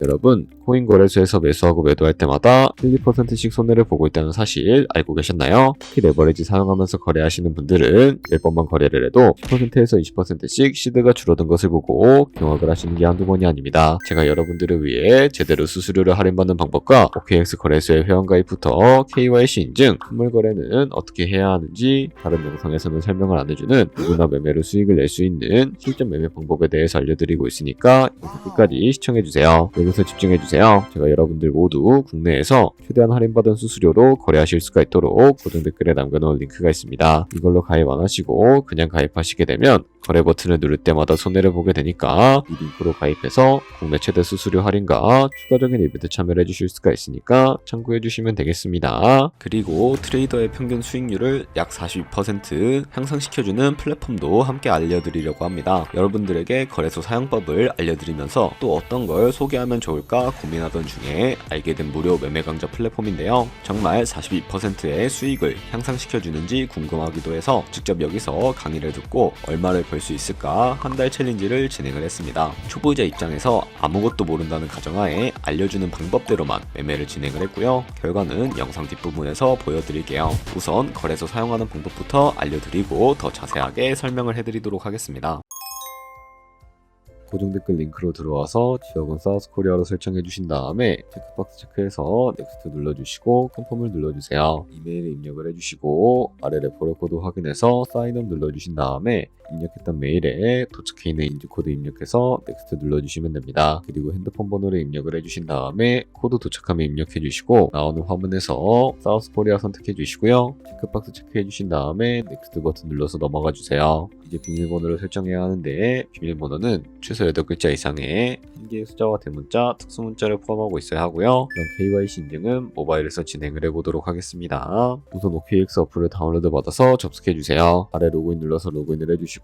여러분, 코인 거래소에서 매수하고 매도할 때마다 1~2%씩 손해를 보고 있다는 사실 알고 계셨나요? 특히 레버리지 사용하면서 거래하시는 분들은 10번만 거래를 해도 10%에서 20%씩 시드가 줄어든 것을 보고 경악을 하시는 게 한두 번이 아닙니다. 제가 여러분들을 위해 제대로 수수료를 할인받는 방법과 OKX 거래소의 회원가입부터 KYC 인증, 선물 거래는 어떻게 해야 하는지 다른 영상에서는 설명을 안 해주는 누구나 매매로 수익을 낼 수 있는 실전 매매 방법에 대해서 알려드리고 있으니까 영상 끝까지 시청해주세요. 여기서 집중해주세요. 제가 여러분들 모두 국내에서 최대한 할인받은 수수료로 거래하실 수가 있도록 고정 댓글에 남겨놓은 링크가 있습니다. 이걸로 가입 안 하시고 그냥 가입하시게 되면 거래 버튼을 누를 때마다 손해를 보게 되니까 이 링크로 가입해서 국내 최대 수수료 할인과 추가적인 이벤트 참여를 해주실 수가 있으니까 참고해주시면 되겠습니다. 그리고 트레이더의 평균 수익률을 약 42% 향상시켜주는 플랫폼도 함께 알려드리려고 합니다. 여러분들에게 거래소 사용법을 알려드리면서 또 어떤 걸 소개하면 좋을까 고민하던 중에 알게 된 무료 매매 강좌 플랫폼인데요. 정말 42%의 수익을 향상시켜주는지 궁금하기도 해서 직접 여기서 강의를 듣고 얼마를 벌 수 있을까 한 달 챌린지를 진행을 했습니다. 초보자 입장에서 아무것도 모른다는 가정하에 알려주는 방법대로만 매매를 진행을 했고요. 결과는 영상 뒷부분에서 보여드릴게요. 우선 거래소 사용하는 방법부터 알려드리고 더 자세하게 설명을 해드리도록 하겠습니다. 고정 댓글 링크로 들어와서 지역은 사우스코리아로 설정해 주신 다음에 체크박스 체크해서 넥스트 눌러주시고 컨펌을 눌러주세요. 이메일에 입력을 해주시고 아래 레퍼럴 코드 확인해서 사인업 눌러주신 다음에 입력했던 메일에 도착해 있는 인증코드 입력해서 넥스트 눌러주시면 됩니다. 그리고 핸드폰 번호를 입력을 해주신 다음에 코드 도착하면 입력해 주시고 나오는 화면에서 사우스코리아 선택해 주시고요. 체크박스 체크해 주신 다음에 넥스트 버튼 눌러서 넘어가 주세요. 이제 비밀번호를 설정해야 하는데 비밀번호는 최소 8글자 이상의 한 개의 숫자와 대문자, 특수문자를 포함하고 있어야 하고요. 그럼 KYC 인증은 모바일에서 진행을 해보도록 하겠습니다. 우선 OKX 어플을 다운로드 받아서 접속해주세요. 아래 로그인 눌러서 로그인을 해주시고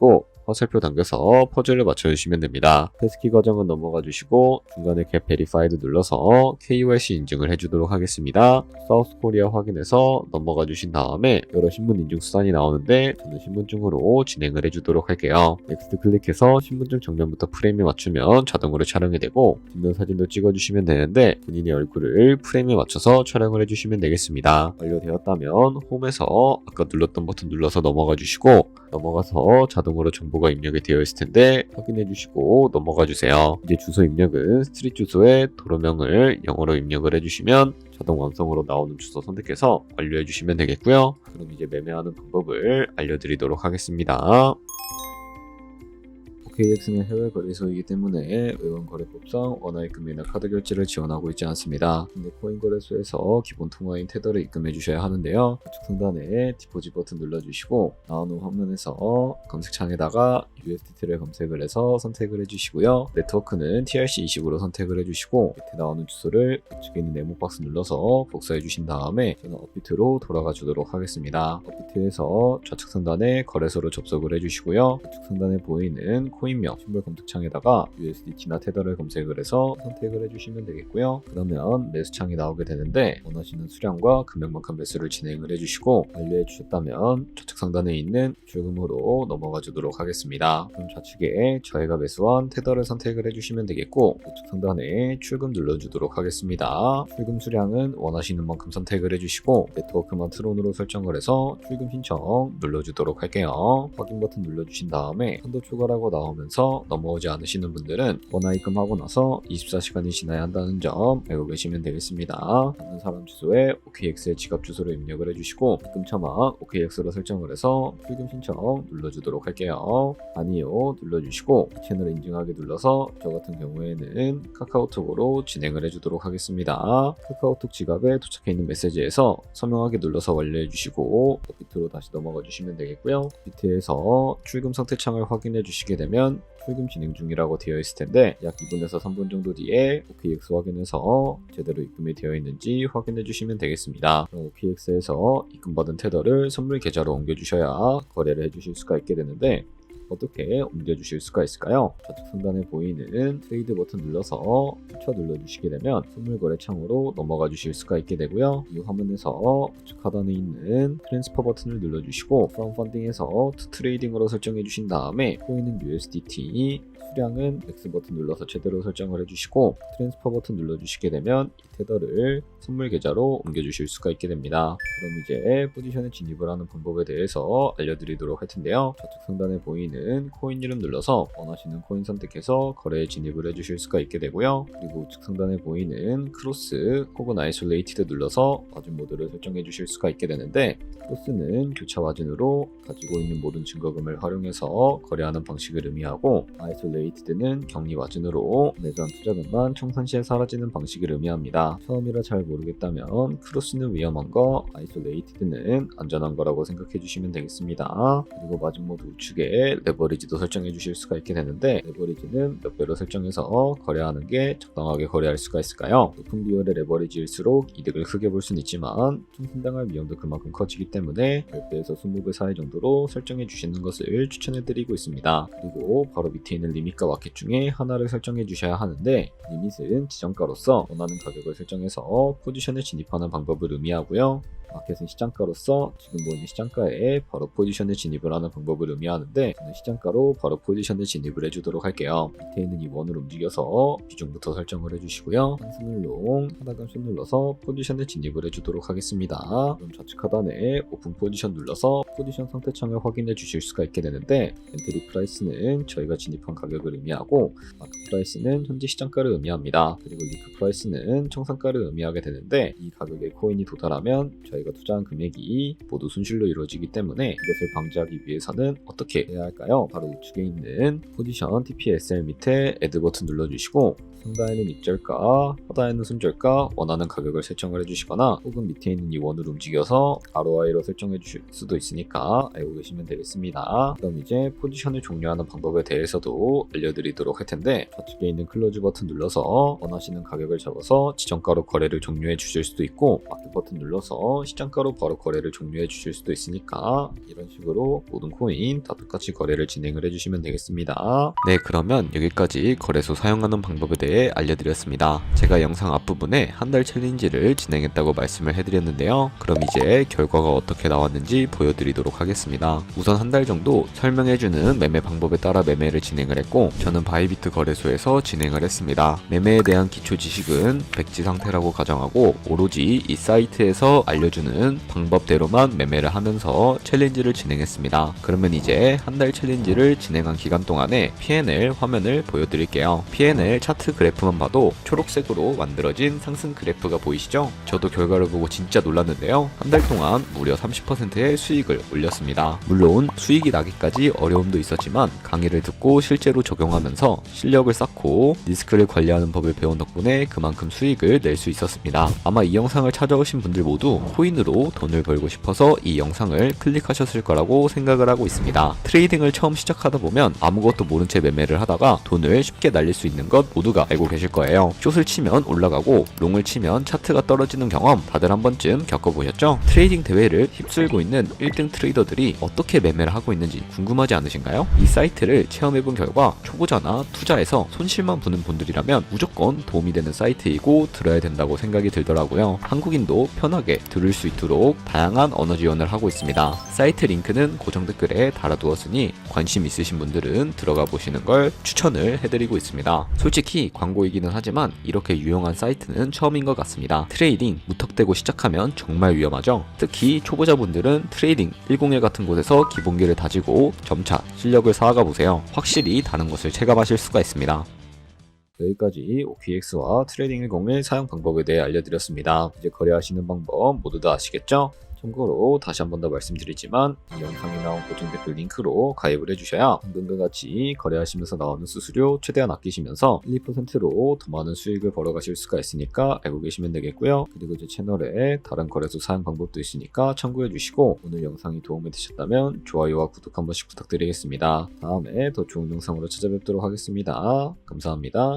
화살표 당겨서 퍼즐을 맞춰주시면 됩니다. 패스키 과정은 넘어가 주시고 중간에 get verified 눌러서 KYC 인증을 해주도록 하겠습니다. 사우스코리아 확인해서 넘어가 주신 다음에 여러 신분 인증 수단이 나오는데 저는 신분증으로 진행을 해주도록 할게요. 넥스트 클릭해서 신분증 정면부터 프레임에 맞추면 자동으로 촬영이 되고 뒷면 사진도 찍어주시면 되는데 본인의 얼굴을 프레임에 맞춰서 촬영을 해주시면 되겠습니다. 완료되었다면 홈에서 아까 눌렀던 버튼 눌러서 넘어가 주시고 넘어가서 자동으로 정보가 입력이 되어 있을 텐데 확인해 주시고 넘어가 주세요. 이제 주소 입력은 스트릿 주소에 도로명을 영어로 입력을 해주시면 자동 완성으로 나오는 주소 선택해서 완료해 주시면 되겠고요. 그럼 이제 매매하는 방법을 알려드리도록 하겠습니다. OKX는 해외 거래소이기 때문에 외환 거래법상 원화 입금이나 카드 결제를 지원하고 있지 않습니다. 근데 코인 거래소에서 기본 통화인 테더를 입금해 주셔야 하는데요. 우측 상단에 디포짓 버튼 눌러주시고 나오는 화면에서 검색창에다가 USDT를 검색을 해서 선택을 해주시고요. 네트워크는 TRC20으로 선택을 해주시고 밑에 나오는 주소를 우측에 있는 네모 박스 눌러서 복사해 주신 다음에 저는 업비트로 돌아가 주도록 하겠습니다. 업비트에서 좌측 상단에 거래소로 접속을 해주시고요. 우측 상단에 보이는 코인명 신분 검색창에다가 USDT나 테더를 검색을 해서 선택을 해주시면 되겠고요. 그러면 매수창이 나오게 되는데 원하시는 수량과 금액만큼 매수를 진행을 해주시고 완료해 주셨다면 좌측 상단에 있는 출금으로 넘어가 주도록 하겠습니다. 그럼 좌측에 저희가 매수한 테더를 선택을 해주시면 되겠고 우측 상단에 출금 눌러주도록 하겠습니다. 출금 수량은 원하시는 만큼 선택을 해주시고 네트워크만 트론으로 설정을 해서 출금 신청 눌러주도록 할게요. 확인 버튼 눌러주신 다음에 한도 초과라고 나오면서 넘어오지 않으시는 분들은 원화 입금하고 나서 24시간이 지나야 한다는 점 알고 계시면 되겠습니다. 받는 사람 주소에 OKX의 지갑 주소를 입력을 해주시고 입금 처막 OKX로 설정을 해서 출금 신청 눌러주도록 할게요. 아니요 눌러주시고 채널 인증하기 눌러서 저 같은 경우에는 카카오톡으로 진행을 해주도록 하겠습니다. 카카오톡 지갑에 도착해 있는 메시지에서 서명하기 눌러서 완료해 주시고 비트로 다시 넘어가 주시면 되겠고요. 비트에서 출금 상태 창을 확인해 주시게 되면 출금 진행 중이라고 되어 있을 텐데 약 2분에서 3분 정도 뒤에 OKX 확인해서 제대로 입금이 되어 있는지 확인해 주시면 되겠습니다. 그럼 OKX에서 입금받은 테더를 선물 계좌로 옮겨 주셔야 거래를 해 주실 수가 있게 되는데 어떻게 옮겨주실 수가 있을까요? 좌측 상단에 보이는 트레이드 버튼 눌러서 캡처 눌러주시게 되면 선물 거래 창으로 넘어가 주실 수가 있게 되고요. 이 화면에서 우측 하단에 있는 트랜스퍼 버튼을 눌러주시고 프롬 펀딩에서 투 트레이딩으로 설정해 주신 다음에 코인은 USDT, 수량은 X 버튼 눌러서 제대로 설정을 해주시고 트랜스퍼 버튼 눌러주시게 되면 이 테더를 선물 계좌로 옮겨주실 수가 있게 됩니다. 그럼 이제 포지션에 진입을 하는 방법에 대해서 알려드리도록 할 텐데요. 좌측 상단에 보이는 코인 이름 눌러서 원하시는 코인 선택해서 거래에 진입을 해주실 수가 있게 되고요. 그리고 우측 상단에 보이는 크로스 혹은 아이솔레이티드 눌러서 마진 모드를 설정해 주실 수가 있게 되는데, 크로스는 교차 마진으로 가지고 있는 모든 증거금을 활용해서 거래하는 방식을 의미하고, 아이솔레이티드는 격리 마진으로 매수한 투자금만 청산 시에 사라지는 방식을 의미합니다. 처음이라 잘 모르겠다면 크로스는 위험한 거, 아이솔레이티드는 안전한 거라고 생각해 주시면 되겠습니다. 그리고 마진 모드 우측에 레버리지도 설정해 주실 수가 있게 되는데, 레버리지는 몇 배로 설정해서 거래하는 게 적당하게 거래할 수가 있을까요? 높은 비율의 레버리지일수록 이득을 크게 볼 수는 있지만 총신당할 위험도 그만큼 커지기 때문에 10배에서 20배 사이 정도로 설정해 주시는 것을 추천해 드리고 있습니다. 그리고 바로 밑에 있는 리밋과 마켓 중에 하나를 설정해 주셔야 하는데, 리밋은 지정가로서 원하는 가격을 설정해서 포지션에 진입하는 방법을 의미하고요. 마켓은 시장가로서 지금 보이는 시장가에 바로 포지션에 진입을 하는 방법을 의미하는데, 저는 시장가로 바로 포지션에 진입을 해주도록 할게요. 밑에 있는 이 원을 움직여서 비중부터 설정을 해주시고요. 상승을롱 하단감 숏 눌러서 포지션에 진입을 해주도록 하겠습니다. 그럼 좌측 하단에 오픈 포지션 눌러서 포지션 상태창을 확인해 주실 수가 있게 되는데, 엔트리 프라이스는 저희가 진입한 가격을 의미하고, 마크 프라이스는 현재 시장가를 의미합니다. 그리고 리크 프라이스는 청산가를 의미하게 되는데, 이 가격에 코인이 도달하면 저희가 투자한 금액이 모두 손실로 이루어지기 때문에 이것을 방지하기 위해서는 어떻게 해야 할까요? 바로 우측에 있는 포지션 TPSL 밑에 애드 버튼 눌러주시고, 상단에는 입절가, 하단에는 손절가, 원하는 가격을 설정을 해주시거나, 혹은 밑에 있는 이 원을 움직여서 ROI로 설정해 주실 수도 있으니까 알고 계시면 되겠습니다. 그럼 이제 포지션을 종료하는 방법에 대해서도 알려드리도록 할 텐데, 좌측에 있는 클로즈 버튼 눌러서 원하시는 가격을 잡아서 지정가로 거래를 종료해 주실 수도 있고, 마켓 버튼 눌러서 시장가로 바로 거래를 종료해 주실 수도 있으니까 이런 식으로 모든 코인 다 똑같이 거래를 진행을 해주시면 되겠습니다. 네, 그러면 여기까지 거래소 사용하는 방법에 대해 알려드렸습니다. 제가 영상 앞부분에 한 달 챌린지를 진행했다고 말씀을 해드렸는데요. 그럼 이제 결과가 어떻게 나왔는지 보여드리도록 하겠습니다. 우선 한 달 정도 설명해주는 매매 방법에 따라 매매를 진행을 했고, 저는 바이비트 거래소에서 진행을 했습니다. 매매에 대한 기초 지식은 백지 상태라고 가정하고, 오로지 이 사이트에서 알려주는 방법대로만 매매를 하면서 챌린지를 진행했습니다. 그러면 이제 한 달 챌린지를 진행한 기간 동안에 P&L 화면을 보여드릴게요. P&L 차트 그래프만 봐도 초록색으로 만들어진 상승 그래프가 보이시죠? 저도 결과를 보고 진짜 놀랐는데요. 한 달 동안 무려 30%의 수익을 올렸습니다. 물론 수익이 나기까지 어려움도 있었지만 강의를 듣고 실제로 적용하면서 실력을 쌓고 리스크를 관리하는 법을 배운 덕분에 그만큼 수익을 낼 수 있었습니다. 아마 이 영상을 찾아오신 분들 모두 코인으로 돈을 벌고 싶어서 이 영상을 클릭하셨을 거라고 생각을 하고 있습니다. 트레이딩을 처음 시작하다 보면 아무것도 모른 채 매매를 하다가 돈을 쉽게 날릴 수 있는 것 모두가 알고 계실 거예요. 숏을 치면 올라가고 롱을 치면 차트가 떨어지는 경험 다들 한 번쯤 겪어보셨죠? 트레이딩 대회를 휩쓸고 있는 1등 트레이더들이 어떻게 매매를 하고 있는지 궁금하지 않으신가요? 이 사이트를 체험해본 결과 초보자나 투자에서 손실만 보는 분들이라면 무조건 도움이 되는 사이트이고 들어야 된다고 생각이 들더라고요. 한국인도 편하게 들을 수 있도록 다양한 언어 지원을 하고 있습니다. 사이트 링크는 고정 댓글에 달아두었으니 관심 있으신 분들은 들어가 보시는 걸 추천을 해드리고 있습니다. 솔직히 광고이기는 하지만 이렇게 유용한 사이트는 처음인 것 같습니다. 트레이딩 무턱대고 시작하면 정말 위험하죠. 특히 초보자분들은 트레이딩 101 같은 곳에서 기본기를 다지고 점차 실력을 쌓아가 보세요. 확실히 다른 것을 체감하실 수가 있습니다. 여기까지 OKX와 트레이딩 101 사용 방법에 대해 알려드렸습니다. 이제 거래하시는 방법 모두 다 아시겠죠? 참고로 다시 한 번 더 말씀드리지만 이 영상에 나온 고정 댓글 링크로 가입을 해주셔야 방금과 같이 거래하시면서 나오는 수수료 최대한 아끼시면서 1, 2%로 더 많은 수익을 벌어가실 수가 있으니까 알고 계시면 되겠고요. 그리고 제 채널에 다른 거래소 사용 방법도 있으니까 참고해주시고, 오늘 영상이 도움이 되셨다면 좋아요와 구독 한 번씩 부탁드리겠습니다. 다음에 더 좋은 영상으로 찾아뵙도록 하겠습니다. 감사합니다.